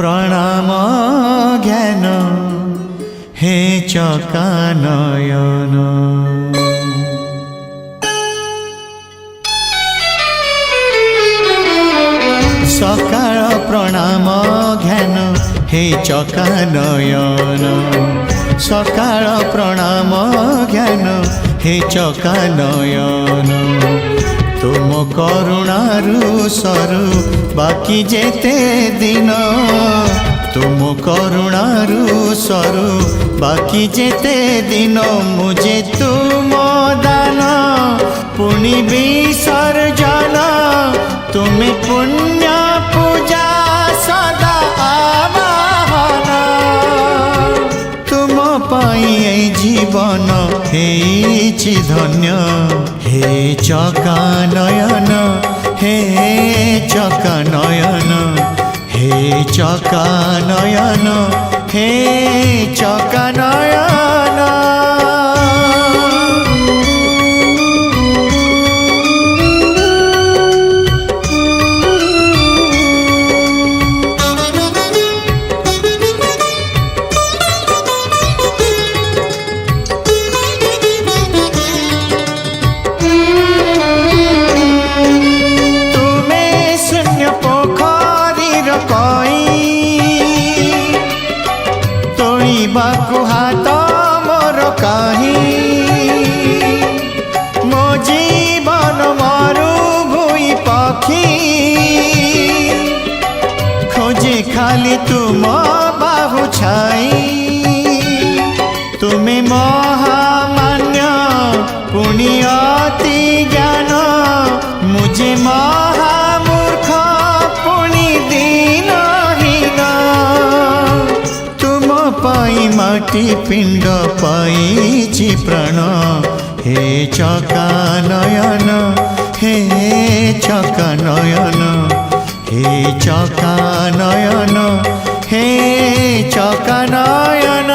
प्रणाम ज्ञान हे चकानयन। सकाळ प्रणाम ज्ञान हे चकानयन। सकाळ प्रणाम ज्ञान हे चकानयन। तुम करुणारु सरू बाकी जेते दिन। तुम करुणारु सरू बाकी जेते दिन। मुझे तुम दान पुनि विसर्जन। तुम्हें पुण्य पूजा सदा आवाहन। तुम पाई जीवन हेछि धन्य। हे चकानयन हे चकानयन हे चकानयन हे चकानयन। हाथ मोर कहीं मो जीवन मारू भूई पखी। खोजे खाली तुम बाहु छाई। तुम्हें महामान्य पुण्य अति ज्ञान। मुझे महामूर्ख पुण्य दीनहीन। तुम पाई माटी पिंड पाई प्राण। हे चकानयन हे चकानयन हे चकानयन हे चकानयन।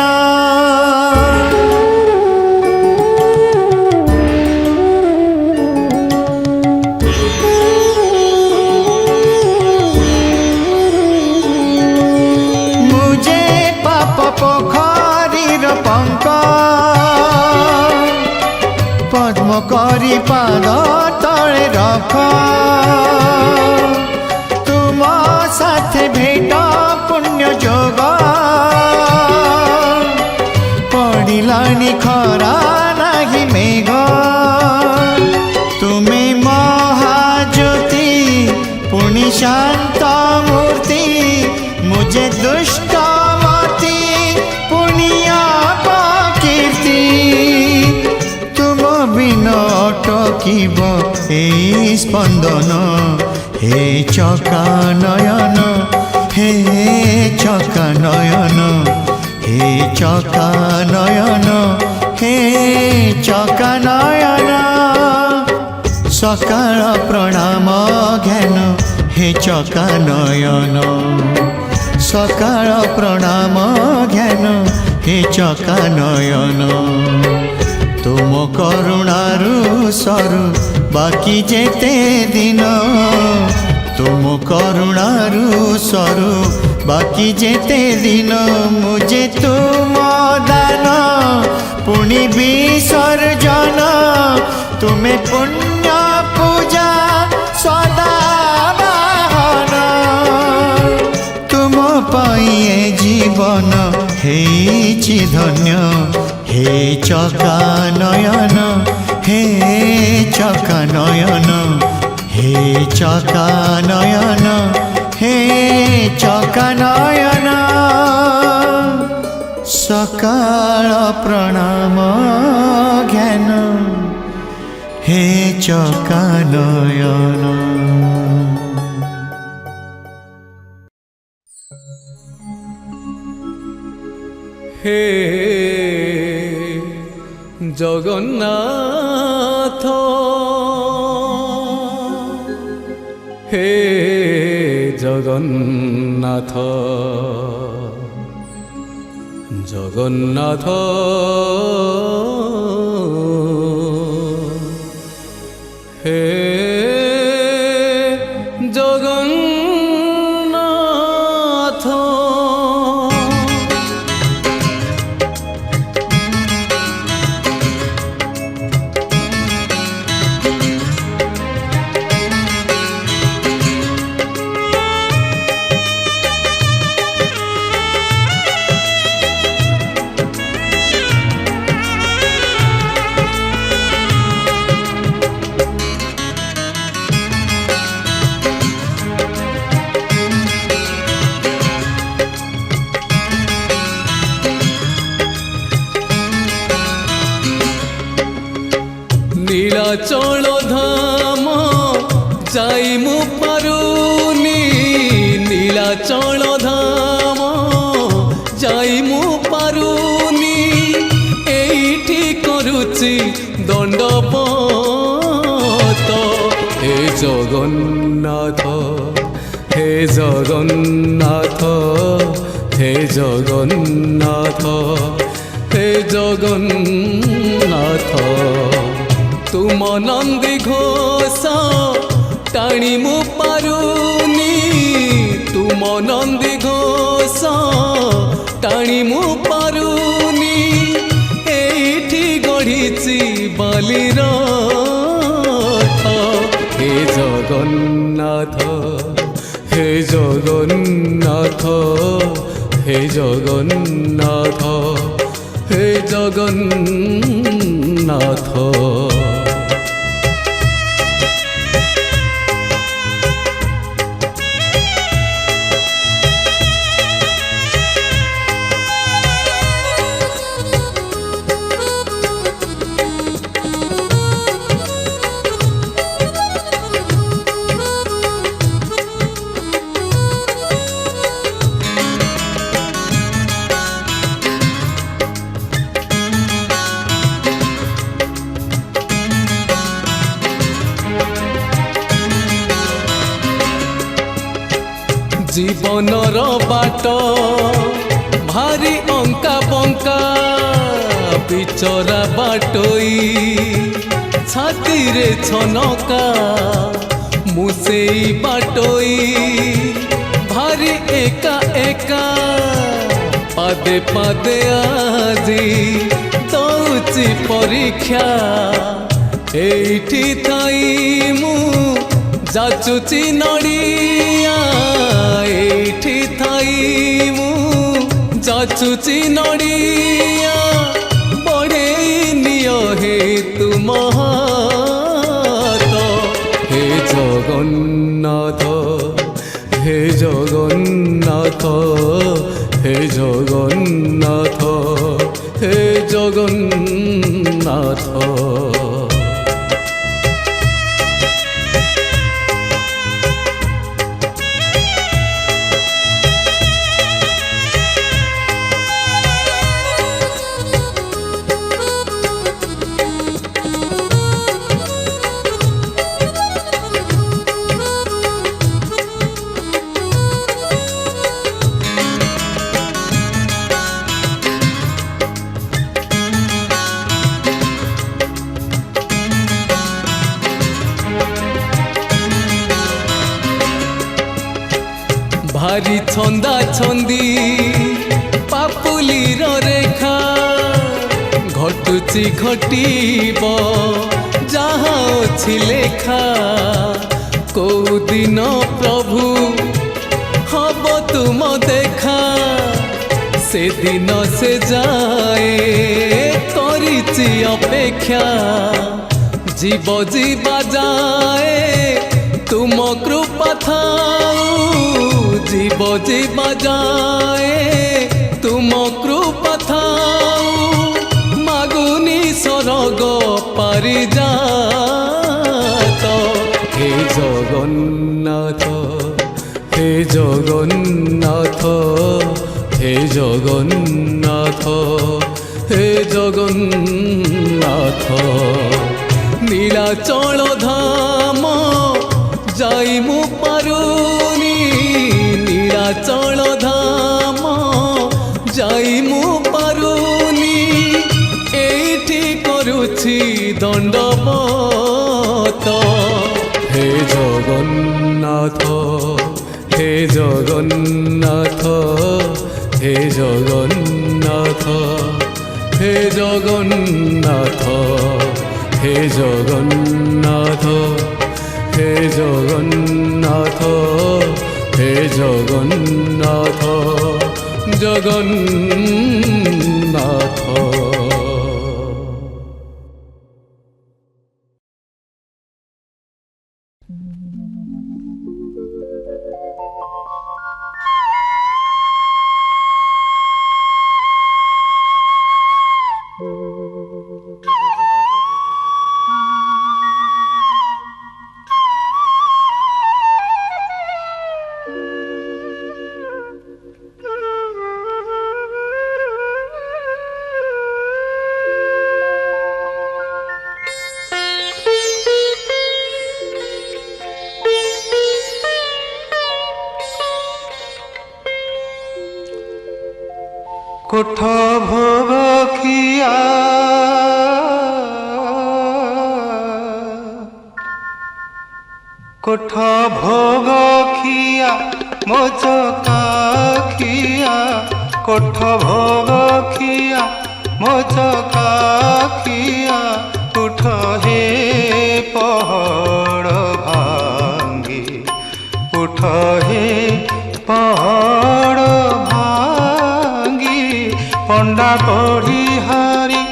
पोखरीर पंक पद्म करी पाद तले रख। तुम साथे भेट पुण्य जोग। पड़िलानी खरा नाही मेघ। तुमे महाज्योति पुण्य शांत मूर्ति। मुझे दुष्ट अटकिब ए स्पंदन। हे चकानयन हे चकानयन हे चकानयन हे चकानयन। सकाळ प्रणाम ज्ञान हे चकानयन। सकाळ प्रणाम ज्ञान हे चकानयन। तुम करुणारु सरू बाकी जेते दिन। तुम करुणारु सरू बाकी जेते दिन। मुझे तुम दान पुनि विसर्जन। तुम्हें पुण्य पूजा सदा आवाहन। तुम पाई जीवन हेछि धन्य। हे चकानयन हे चकानयन हे चकानयन हे चकानयन। सकाळ प्रणाम ज्ञान हे चकानयन। हे जगन्नाथ हे जगन्नाथ जगन्नाथ हे जगन्नाथ। নীলাচল ধাম যাই মু পারুনি, নীলাচল ধাম যাই মু পারুনি, এইটি করুচি দণ্ডবত। হে জগন্নাথ, হে জগন্নাথ, হে জগন্নাথ, হে জগন্নাথ। তুম নন্দী ঘোষ টাণি মু পারুনি, তুম নন্দী ঘোষ টাণি মু পারুনি, এইটি গড়িছি বালির রথ। হে জগন্নাথ, হে জগন্নাথ, হে জগন্নাথ, হে জগন্নাথ। জীবনর বাট ভারি অঙ্কা বঙ্কা, বিচরা বাটই ছাতিরে ছনকা, মু সেই বাটই ভারি একা একা, পাদে পাদে আজি দৌছি পরীক্ষা, এইটি থাই মু যাচুচি নড়িয়া, এইটি থাই মু যাচুচি নড়িয়া, বড়েই নিয় হে তুম হাত। হে জগন্নাথ, হে জগন্নাথ, হে জগন্নাথ, হে জগন্নাথ। ভারি ছন্দা ছন্দি পাপুলির রেখা, ঘটুচি ঘটিব যাহা ଅଛି লেখা, কোউদিন প্রভু হব তুম দেখা, সেদিন সে যায় করিছি অপেক্ষা, জীব জীবা যায় তুম কৃপা থাউ, জীব জীবা যায় তুম কৃপা থাউ, মাগুনি স্বর্গ পারিজাত। হে জগন্নাথ, হে জগন্নাথ, হে জগন্নাথ, হে জগন্নাথ। নীলাচল ধাম যাই মু পারুনি, নীলাচল ধাম যাই মু পারুনি, এইটি করুছি দণ্ডবত। হে জগন্নাথ, হে জগন্নাথ, হে জগন্নাথ, হে জগন্নাথ, হে জগন্নাথ, হে জগন্নাথ, হে জগন্নাথ, জগন্নাথ। কোঠ ভোগ খিয়া কোঠ ভোগ খিয়া মোচকা খিয়া কোঠ ভোগ খিয়া মোচকা খিয়া উঠ হে পহড় ভাঙ্গি উঠ হে পহড় ভাঙ্গি পণ্ডা পঢ়ি হারি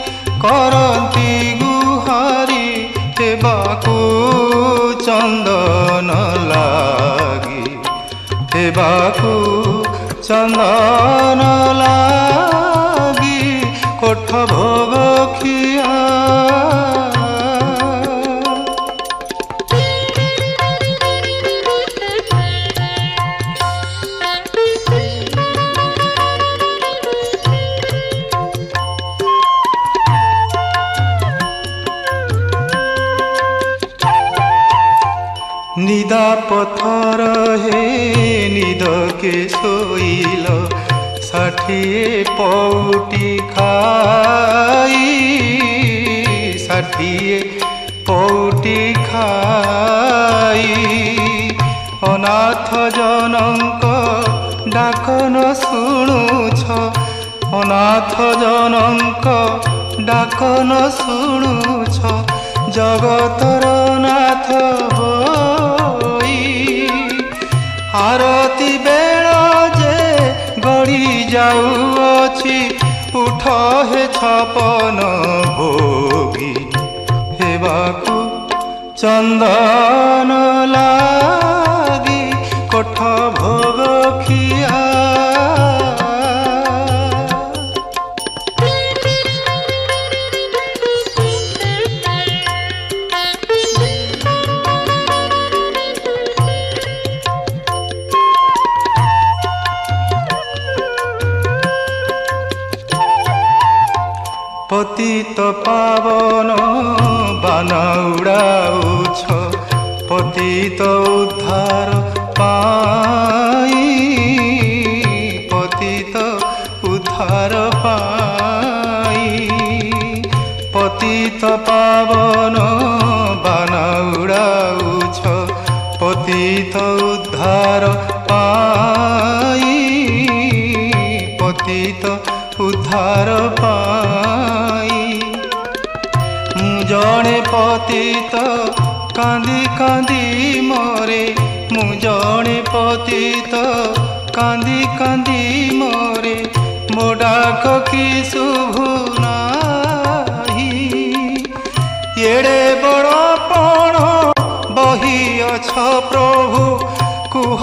କରନ୍ତି ଗୁହାରି ହେବାକୁ ଚନ୍ଦନ ଲାଗି ହେବାକୁ ଚନ୍ଦନ ଲାଗି କୋଠ ଭୋଗ ଖିଆ নিদা পথর হে নিদকে শোইল ষাঠিয়ে পৌটি খাই ষাঠিয়ে পৌটি খাই অনাথ জনଙ୍କ ডাক ন শুণুছ অনাথ জনଙ୍କ ডাক ন শুণুছ জগতর নাথ হই আরতি বেଳ যে গড়ি যাউଅଛି উঠ হে ছপন ভোগী হেବାକୁ চন্দন লাগি কোঠ ভোগ খিয়া পতিত পাবন বানা উড়াউছ পতিত উদ্ধার পাই পতিত উদ্ধার পাই পতিত পাবন বানা উড়াউছ পতিত উদ্ধার পাই পতিত উদ্ধার পাই ମୁଁ ଜଣେ ପତିତ କାନ୍ଦି କାନ୍ଦି ମରେ ମୁଁ ଜଣେ ପତିତ କାନ୍ଦି କାନ୍ଦି ମରେ ମୋ ଡାକ କି ଶୁଭୁ ନାହିଁ ଏଡ଼େ ବଡ଼ ପଣ ବହିଅଛ ପ୍ରଭୁ କୁହ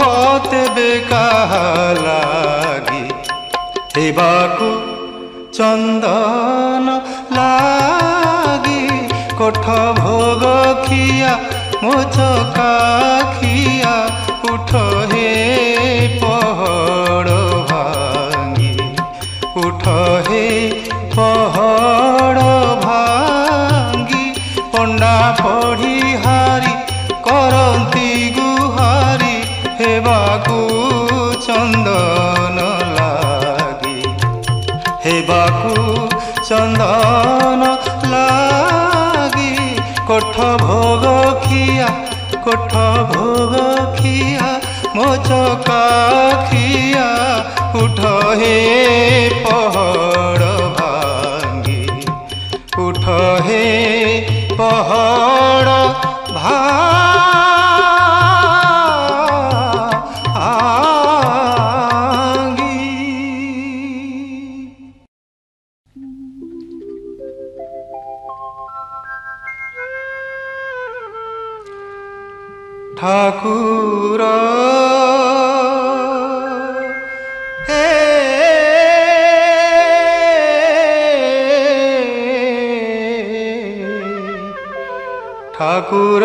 ତେବେ କାହା ଲାଗି ହେବାକୁ ଚନ୍ଦନ ଲାଗି କୋଠ ଭୋଗ ଖିଆ ମୋଚକା ଖିଆ ଉଠ ହେ ପହଡ଼ ଭାଙ୍ଗି ଉଠ ହେ ପହଡ଼ ଭାଙ୍ଗି ପଣ୍ଡା ପଢ଼ି ହାରି କରନ୍ତି ଗୁହାରି ହେବାକୁ ଚନ୍ଦନ ଲାଗି ହେବାକୁ ଚନ୍ଦନ ଲାଗି କୋଠ ଭୋଗ ଖିଆ କୋଠ ଭୋଗ ଖିଆ ମୋଚକା ଖିଆ ଉଠ ହେ ପହଡ଼ ଭାଙ୍ଗି ଉଠ ହେ ପହଡ଼ ঠাকুর হে ঠাকুর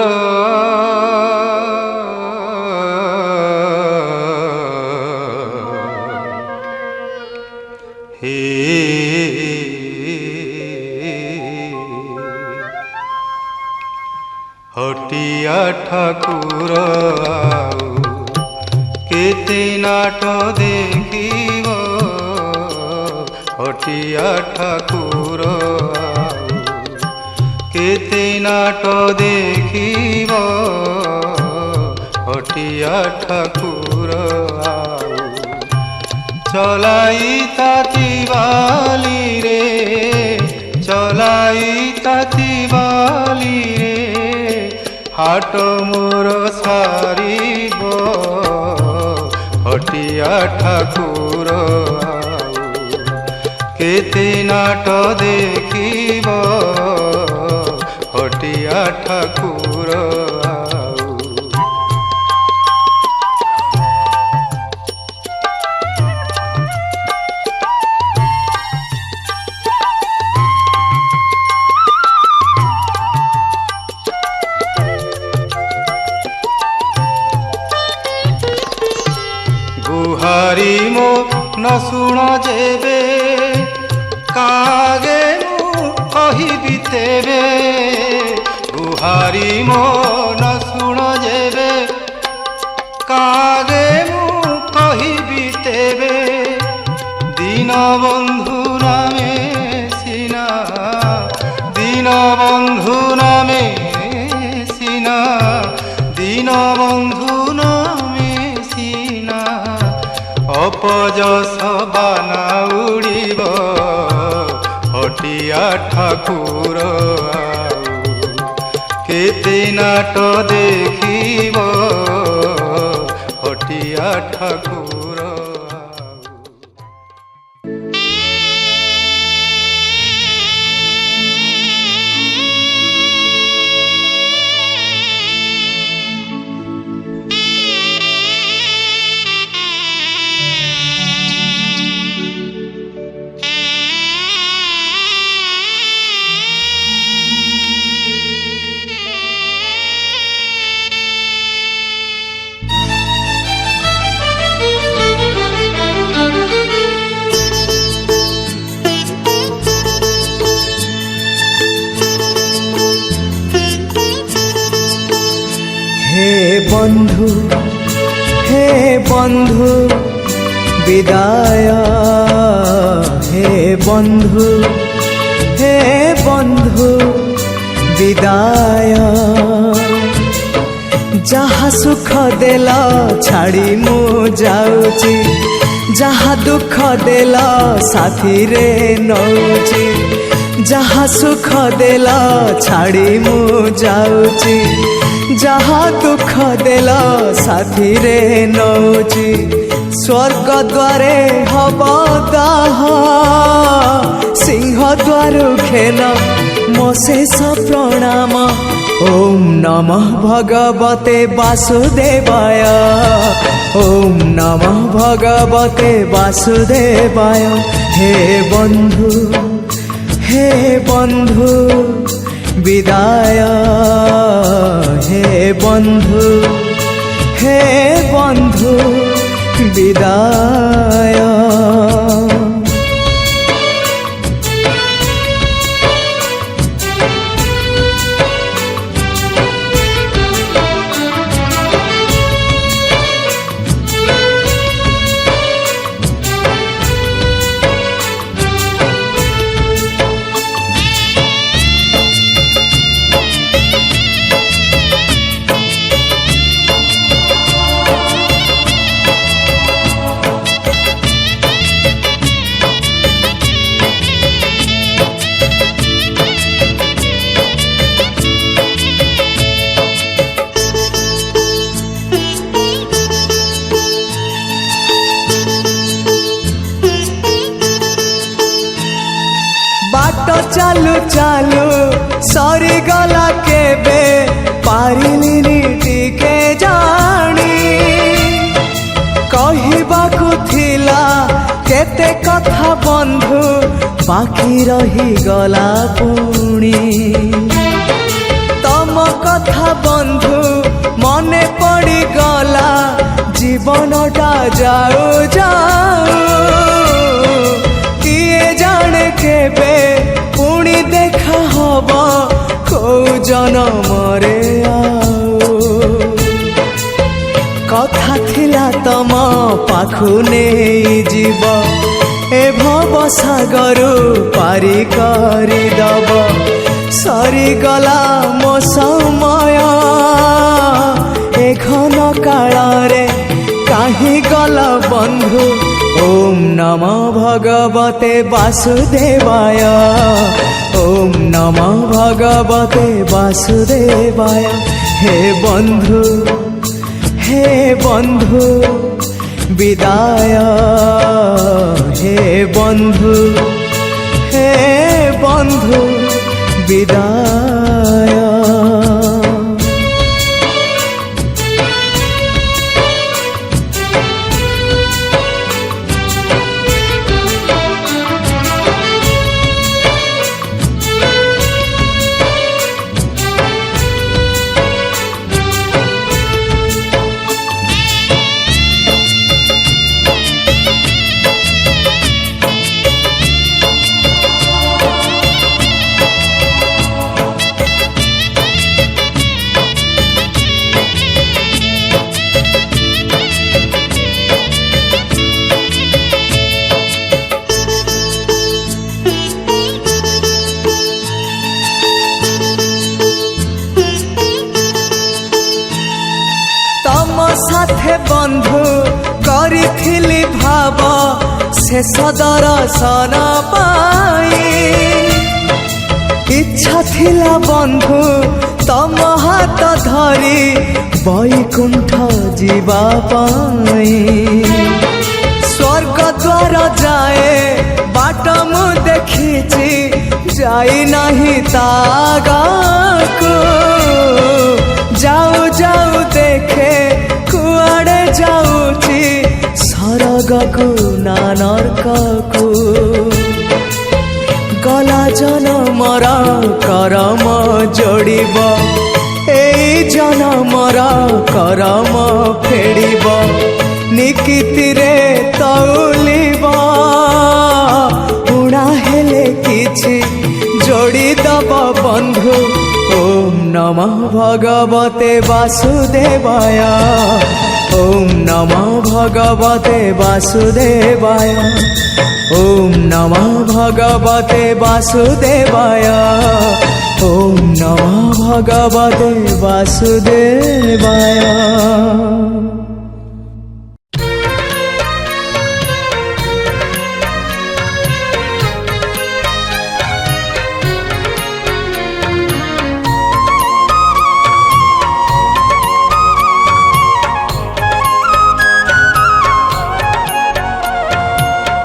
হে হটিয়া ঠাকুর আউ কেতে নাট দেখিব हटिया ठाकुर आउ केते नाट देखिब हटिया ठाकुर आउ चलाई ताती बाली रे चलाई ताती बाली रे हाट मोर सारिब हटिया ठाकुर आउ केते नाट देखिब हटिया ठाकुर आउ गुहारी मो न शुण जेबे कागे मु कहिबि तेबे गुहारी मो न शुण जेबे कागे मु कहिबि तेबे दीन बंधु नामे सिना दीन बंधु नामे सिना दीन बंधु नामे सिना अपजस बाना उड़ीब हटिया ठाकुर आउ केते नाट देखिब हटिया ठाकुर आउ हे बंधु विदाय हे बंधु विदाय जहा सुख देला छाड़ी मु जाऊची जहा दुख देला साथी रे नौची जहा सुख देला छाड़ी मु जाऊची जहा दुख देला साथी रे नौची स्वर्ग द्वारे हब दाह सिंह द्वार खेन मो शेष प्रणाम ओम नमः भगवते वासुदेवाय ओम नमः भगवते वासुदेवाय हे बंधु विदाय हे बंधु विदाय चालू चालू सरी गला केबे पारिलिनी टिके जानी कहिबाकु थिला केते कथा बंधु बाकी रही गला पुणी तम कथा बंधु मने पड़ी गला जीवनटा जाऊ जाऊ किए जाने केबे पुणी देखा हबा को जनमरे आउ कथा थिला तम पाखु नहीं जीव ଏ ଭବ ସାଗରୁ ପାରି କରିଦବ ସରିଗଲା ମୋ ସମୟ ଏ ଘନ କାଳରେ କାହିଁ ଗଲ ବନ୍ଧୁ ଓମ୍ ନମୋ ଭଗବତେ ବାସୁଦେବାୟ ଓମ୍ ନମୋ ଭଗବତେ ବାସୁଦେବାୟ হে বন্ধু বিদায় হে বন্ধু বিদায় সাথে বন্ধু করিথিলি ভাব শেষ দর্শন পাই ইচ্ছা থিলা বন্ধু তম হাত ধরি বৈকুণ্ঠ ଯିବା পাই স্বর্গ দ্বার যায় বাট মু দেখিছি যাই নাহি তা আগাকু যাও যাও দেখে কুয়াড়ে যাউছি স্বর্গকু না নরককু গলা জনমর করম যোড়িব এই জনমর করম ফেড়িব নিকিতিরে তৌলিব উଣା হেলে কিছু যোড়ি দব বন্ধু ওম নমঃ ভগবতে বাসুদেবায় ওম নমঃ ভগবতে বাসুদেবায় ওম নমঃ ভগবতে বাসুদেবায় ওম নমঃ ভগবতে বাসুদেবায়।